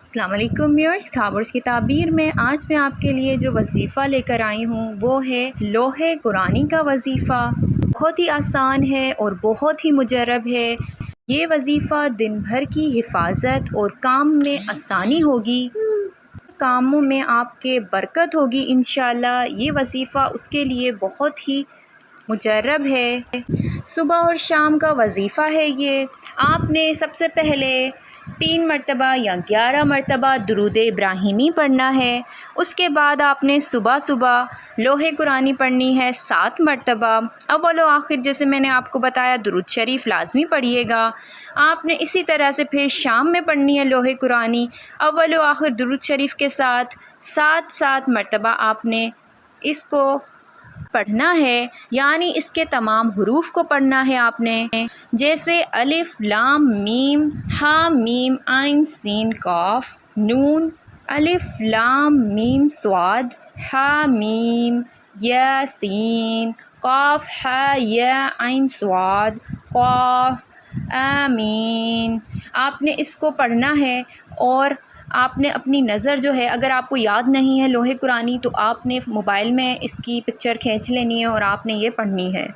السلام علیکم ویورز، خابرز کی تعبیر میں آج میں آپ کے لیے جو وظیفہ لے کر آئی ہوں وہ ہے لوحے قرآنی کا وظیفہ۔ بہت ہی آسان ہے اور بہت ہی مجرب ہے۔ یہ وظیفہ دن بھر کی حفاظت اور کام میں آسانی ہوگی، کاموں میں آپ کے برکت ہوگی انشاءاللہ۔ یہ وظیفہ اس کے لیے بہت ہی مجرب ہے۔ صبح اور شام کا وظیفہ ہے یہ۔ آپ نے سب سے پہلے 3 مرتبہ یا 11 مرتبہ درود ابراہیمی پڑھنا ہے۔ اس کے بعد آپ نے صبح لوحے قرآنی پڑھنی ہے 7 مرتبہ۔ اول و آخر جیسے میں نے آپ کو بتایا درود شریف لازمی پڑھیے گا۔ آپ نے اسی طرح سے پھر شام میں پڑھنی ہے لوحے قرآنی، اول و آخر درود شریف کے ساتھ 7 مرتبہ آپ نے اس کو پڑھنا ہے، یعنی اس کے تمام حروف کو پڑھنا ہے آپ نے، جیسے الف لام میم ہا میم عین سین قاف نون، الف لام میم صاد ہا میم یا سین قاف ہا یا عین صاد قاف آمین۔ آپ نے اس کو پڑھنا ہے اور آپ نے اپنی نظر جو ہے، اگر آپ کو یاد نہیں ہے لوحے قرآنی تو آپ نے موبائل میں اس کی پکچر کھینچ لینی ہے اور آپ نے یہ پڑھنی ہے۔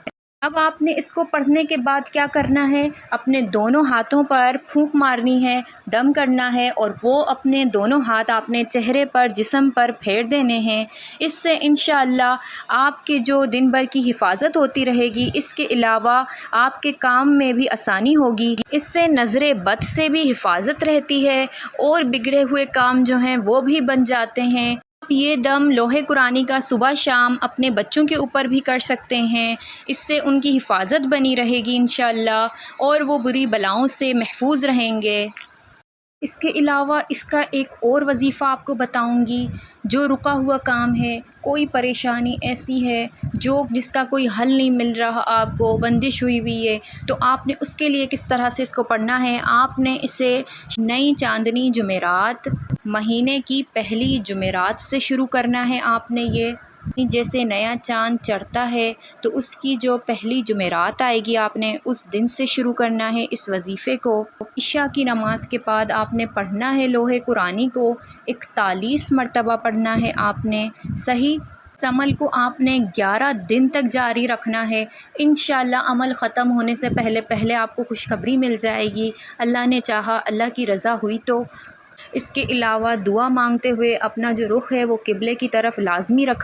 اب آپ نے اس کو پڑھنے کے بعد کیا کرنا ہے، اپنے دونوں ہاتھوں پر پھونک مارنی ہے، دم کرنا ہے، اور وہ اپنے دونوں ہاتھ آپ نے چہرے پر جسم پر پھیر دینے ہیں۔ اس سے انشاءاللہ آپ کے جو دن بھر کی حفاظت ہوتی رہے گی، اس کے علاوہ آپ کے کام میں بھی آسانی ہوگی۔ اس سے نظر بد سے بھی حفاظت رہتی ہے اور بگڑے ہوئے کام جو ہیں وہ بھی بن جاتے ہیں۔ یہ دم لوحے قرآنی کا صبح شام اپنے بچوں کے اوپر بھی کر سکتے ہیں، اس سے ان کی حفاظت بنی رہے گی انشاءاللہ اور وہ بری بلاؤں سے محفوظ رہیں گے۔ اس کے علاوہ اس کا ایک اور وظیفہ آپ کو بتاؤں گی، جو رکا ہوا کام ہے، کوئی پریشانی ایسی ہے جس کا کوئی حل نہیں مل رہا، آپ کو بندش ہوئی ہوئی ہے، تو آپ نے اس کے لیے کس طرح سے اس کو پڑھنا ہے۔ آپ نے اسے نئی چاندنی جمعرات مہینے کی پہلی جمعرات سے شروع کرنا ہے۔ آپ نے یہ جیسے نیا چاند چڑھتا ہے تو اس کی جو پہلی جمعرات آئے گی آپ نے اس دن سے شروع کرنا ہے اس وظیفے کو۔ عشاء کی نماز کے بعد آپ نے پڑھنا ہے لوحے قرآنی کو 41 مرتبہ پڑھنا ہے آپ نے۔ صحیح اس عمل کو آپ نے 11 دن تک جاری رکھنا ہے۔ انشاءاللہ عمل ختم ہونے سے پہلے آپ کو خوشخبری مل جائے گی، اللہ نے چاہا، اللہ کی رضا ہوئی تو۔ اس کے علاوہ دعا مانگتے ہوئے اپنا جو رخ ہے وہ قبلے کی طرف لازمی رکھا